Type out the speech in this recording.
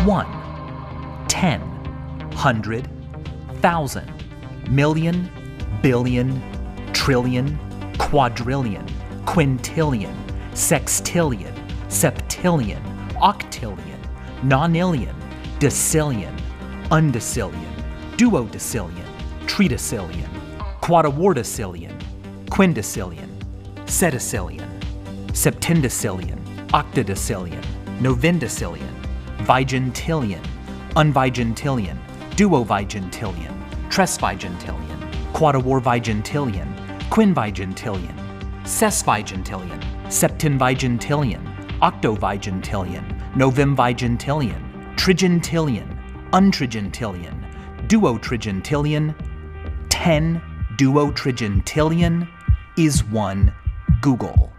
1, 10, 100, 1,000, million, billion, trillion, quadrillion, quintillion, sextillion, septillion, octillion, nonillion, decillion, undecillion, duodecillion, tridecillion, quadriordecillion, quindecillion, setecillion, septendecillion, octodecillion, novendecillion, vigintillion, unvigintillion, duovigintillion, tresvigintillion, quadriorvigintillion, quinvigintillion, sesvigintillion, septenvigintillion, octovigintillion, novemvigintillion, trigintillion, untrigintillion, duotrigintillion. 10 duotrigintillion is one Google.